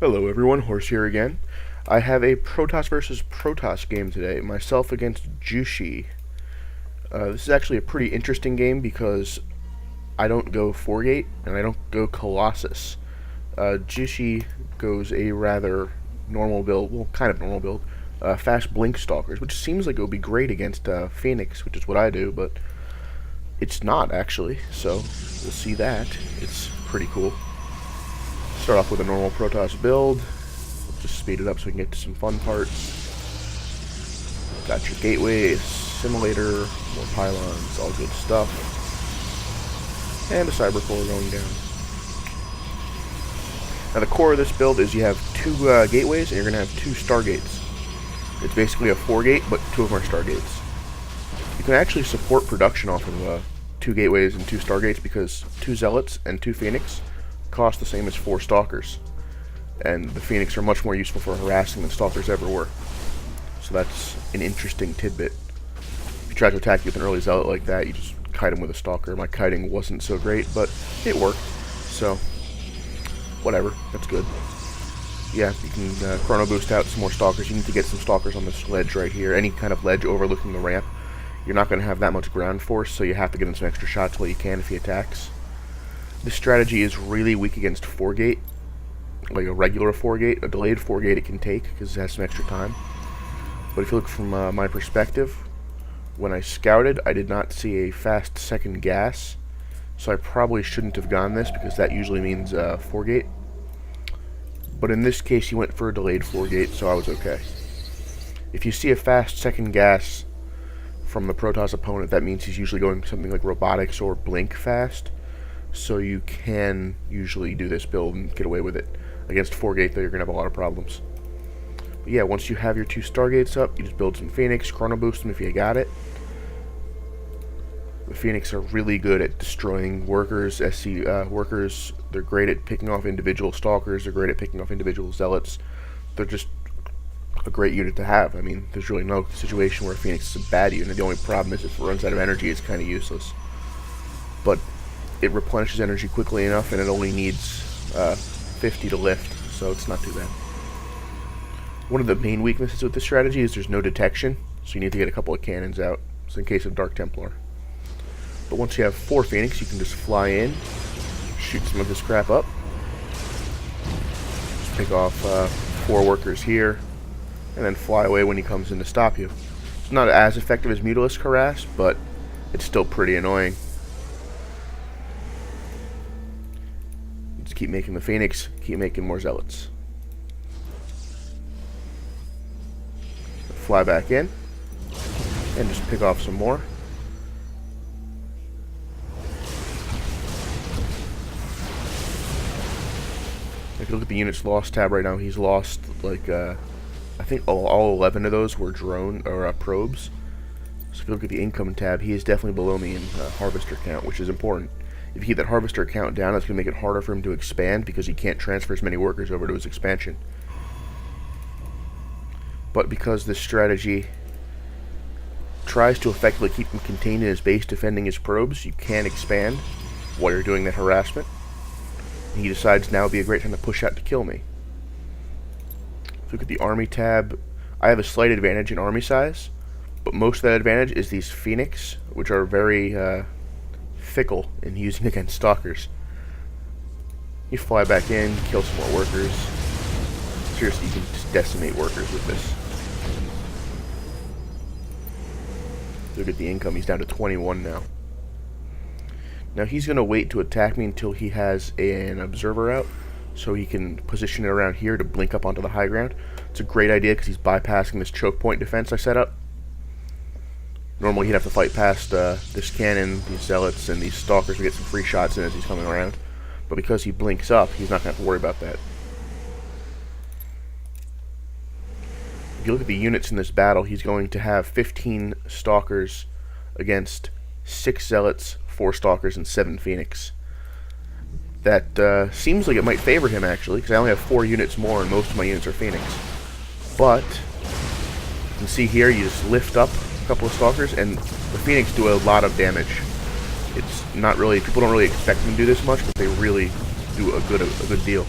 Hello everyone, Horse here again. I have a Protoss versus Protoss game today, myself against Jushi. This is actually a pretty interesting game because I don't go 4-gate and I don't go Colossus. Jushi goes a rather normal build, well kind of normal build, fast Blink Stalkers, which seems like it would be great against Phoenix, which is what I do, but it's not actually, so we'll see that. It's pretty cool. Start off with a normal Protoss build. Just speed it up so we can get to some fun parts. Got your gateway, simulator, more pylons, all good stuff. And a cyber core going down. Now the core of this build is you have two gateways and you're going to have two stargates. It's basically a 4-gate, but two of them are stargates. You can actually support production off of two gateways and two stargates because two zealots and two phoenix cost the same as 4 stalkers, and the phoenix are much more useful for harassing than stalkers ever were. So that's an interesting tidbit. If you try to attack you with an early zealot like that, you just kite him with a stalker. My kiting wasn't so great, but it worked, so whatever, that's good. Yeah, you can chrono boost out some more stalkers. You need to get some stalkers on this ledge right here, any kind of ledge overlooking the ramp. You're not going to have that much ground force, so you have to get him some extra shots while you can if he attacks. This strategy is really weak against 4-gate, like a regular 4-gate. A delayed 4-gate it can take because it has some extra time. But if you look from my perspective, when I scouted, I did not see a fast second gas, so I probably shouldn't have gone this because that usually means 4-gate. But in this case, he went for a delayed 4-gate, so I was okay. If you see a fast second gas from the Protoss opponent, that means he's usually going something like robotics or blink fast. So you can usually do this build and get away with it. Against 4-gate, though, you're going to have a lot of problems. But yeah, once you have your two stargates up, you just build some Phoenix, chrono boost them if you got it. The Phoenix are really good at destroying workers, SC workers. They're great at picking off individual stalkers. They're great at picking off individual zealots. They're just a great unit to have. I mean, there's really no situation where Phoenix is a bad unit. The only problem is if it runs out of energy, it's kind of useless. But it replenishes energy quickly enough, and it only needs 50 to lift, so it's not too bad. One of the main weaknesses with this strategy is there's no detection, so you need to get a couple of cannons out, so in case of Dark Templar. But once you have 4 Phoenix, you can just fly in, shoot some of this crap up, just pick off 4 workers here, and then fly away when he comes in to stop you. It's not as effective as Mutalisk Harass, but it's still pretty annoying. Keep making the Phoenix, keep making more zealots. Fly back in, and just pick off some more. If you look at the units lost tab right now, he's lost like I think all 11 of those were drone or probes. So if you look at the income tab, he is definitely below me in harvester count, which is important. If you keep that harvester count down, that's going to make it harder for him to expand because he can't transfer as many workers over to his expansion. But because this strategy tries to effectively keep him contained in his base defending his probes, you can expand while you're doing that harassment. And he decides now would be a great time to push out to kill me. If you look at the army tab, I have a slight advantage in army size, but most of that advantage is these Phoenix, which are very fickle in using against stalkers. You fly back in, kill some more workers. Seriously, you can just decimate workers with this. Look at the income, he's down to 21 now. Now he's going to wait to attack me until he has an observer out, so he can position it around here to blink up onto the high ground. It's a great idea because he's bypassing this choke point defense I set up. Normally he'd have to fight past this cannon, these zealots, and these stalkers to get some free shots in as he's coming around. But because he blinks up, he's not going to have to worry about that. If you look at the units in this battle, he's going to have 15 stalkers against 6 zealots, 4 stalkers, and 7 phoenix. That seems like it might favor him, actually, because I only have 4 units more, and most of my units are phoenix. But you can see here, you just lift up couple of stalkers, and the Phoenix do a lot of damage. It's not really, people don't really expect them to do this much, but they really do a good deal.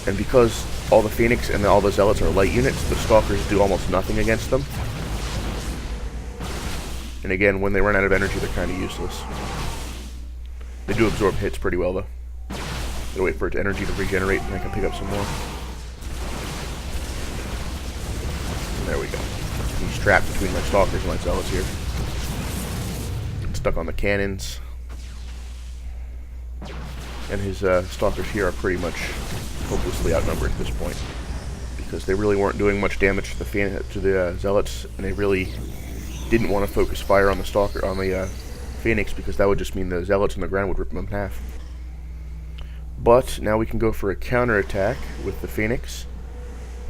And because all the Phoenix and all the Zealots are light units, the Stalkers do almost nothing against them. And again, when they run out of energy, they're kind of useless. They do absorb hits pretty well, though. Gotta wait for its energy to regenerate, and I can pick up some more. And there we go. He's trapped between my Stalkers and my Zealots here. Stuck on the cannons. And his Stalkers here are pretty much hopelessly outnumbered at this point, because they really weren't doing much damage to the Zealots, and they really didn't want to focus fire on the Phoenix, because that would just mean the Zealots on the ground would rip them in half. But now we can go for a counterattack with the Phoenix.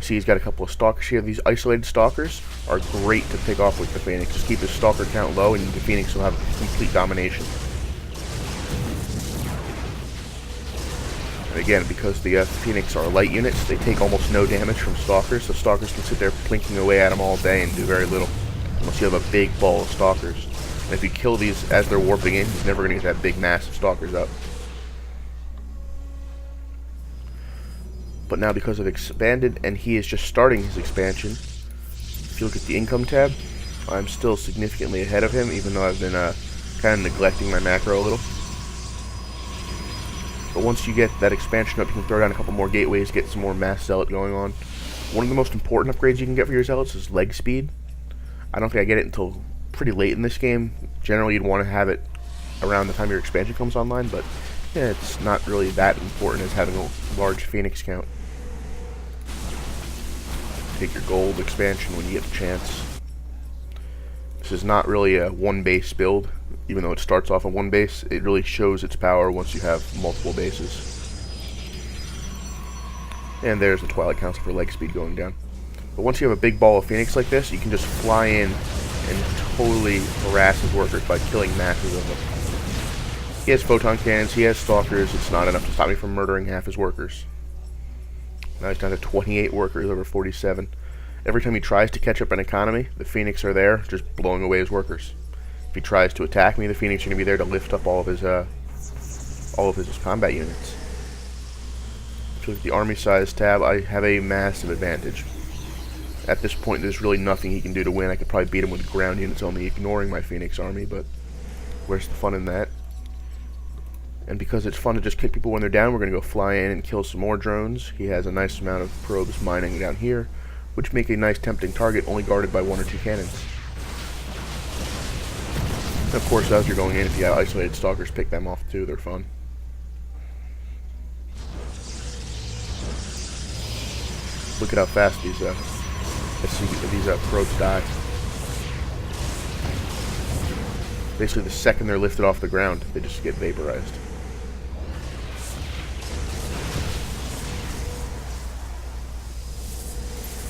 See, he's got a couple of Stalkers here. These isolated Stalkers are great to pick off with the Phoenix. Just keep his Stalker count low, and the Phoenix will have complete domination. And again, because the Phoenix are light units, they take almost no damage from Stalkers, so Stalkers can sit there plinking away at them all day and do very little, unless you have a big ball of Stalkers. And if you kill these as they're warping in, he's never going to get that big mass of Stalkers up. But now, because I've expanded, and he is just starting his expansion, if you look at the income tab, I'm still significantly ahead of him, even though I've been kind of neglecting my macro a little. But once you get that expansion up, you can throw down a couple more gateways, get some more mass Zealot going on. One of the most important upgrades you can get for your Zealots is leg speed. I don't think I get it until pretty late in this game. Generally, you'd want to have it around the time your expansion comes online, but yeah, it's not really that important as having a large Phoenix count. Take your gold expansion when you get the chance. This is not really a one base build, even though it starts off on one base. It really shows its power once you have multiple bases. And there's the Twilight Council for leg speed going down. But once you have a big ball of Phoenix like this, you can just fly in and totally harass his workers by killing masses of them. He has photon cannons, he has Stalkers. It's not enough to stop me from murdering half his workers. Now he's down to 28 workers over 47. Every time he tries to catch up in economy, the Phoenix are there, just blowing away his workers. If he tries to attack me, the Phoenix are going to be there to lift up all of his combat units. If you look at the army size tab, I have a massive advantage. At this point, there's really nothing he can do to win. I could probably beat him with ground units only, ignoring my Phoenix army, but where's the fun in that? And because it's fun to just kick people when they're down, we're going to go fly in and kill some more drones. He has a nice amount of probes mining down here, which make a nice tempting target, only guarded by 1 or 2 cannons. And of course, as you're going in, if you have isolated Stalkers, pick them off too. They're fun. Look at how fast these probes die. Basically, the second they're lifted off the ground, they just get vaporized.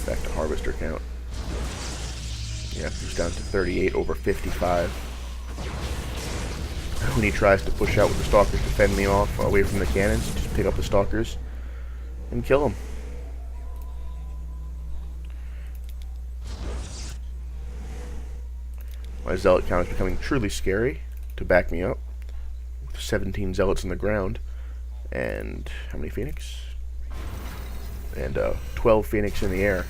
Back to harvester count. Yeah, he's down to 38 over 55. When he tries to push out with the Stalkers to fend me off away from the cannons, just pick up the Stalkers and kill them. My Zealot count is becoming truly scary to back me up. With 17 Zealots on the ground. And how many Phoenix? And 12 Phoenix in the air.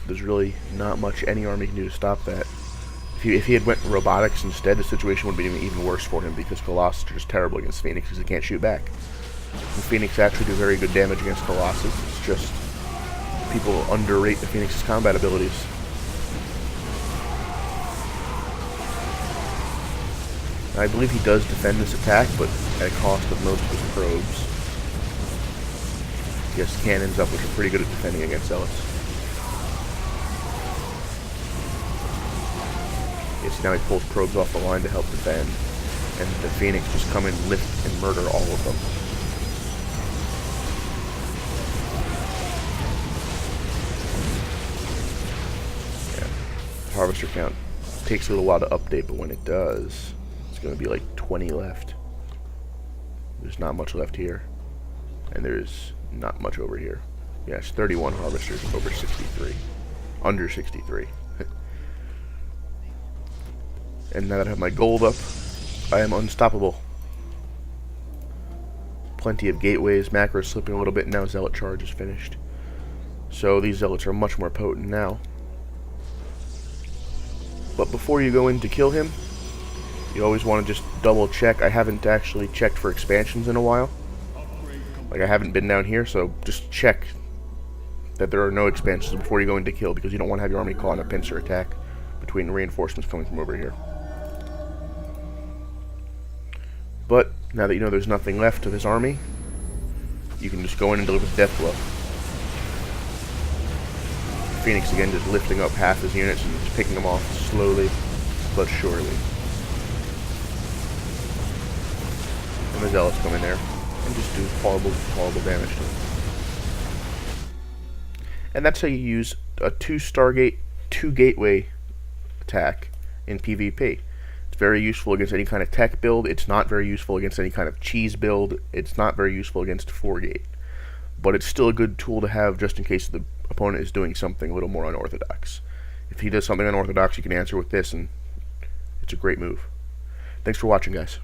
There's really not much any army can do to stop that. If he had went robotics instead, the situation would be even worse for him, because Colossus are just terrible against Phoenix because they can't shoot back. And Phoenix actually do very good damage against Colossus. It's just people underrate the Phoenix's combat abilities. I believe he does defend this attack, but at a cost of most of his probes. He has cannons up, which are pretty good at defending against Zealots. Yes, now he pulls probes off the line to help defend, and the Phoenix just come in, lift, and murder all of them. Yeah. Harvester count takes a little while to update, but when it does, it's going to be like 20 left. There's not much left here, and there's not much over here. Yes, 31 harvesters over 63. Under 63. And now that I have my gold up, I am unstoppable. plenty of gateways, macros slipping a little bit, and now Zealot Charge is finished. So these Zealots are much more potent now. But before you go in to kill him, you always want to just double check. I haven't actually checked for expansions in a while. Like, I haven't been down here, so just check that there are no expansions before you go in to kill, because you don't want to have your army caught in a pincer attack between reinforcements coming from over here. But now that you know there's nothing left of his army, you can just go in and deliver the death blow. Phoenix again just lifting up half his units and just picking them off slowly but surely. And the Zealots come in there and just do horrible, horrible damage to him. And that's how you use a 2 Stargate, 2 Gateway attack in PvP. It's very useful against any kind of tech build. It's not very useful against any kind of cheese build. It's not very useful against 4 Gate. But it's still a good tool to have just in case the opponent is doing something a little more unorthodox. If he does something unorthodox, you can answer with this, and it's a great move. Thanks for watching, guys.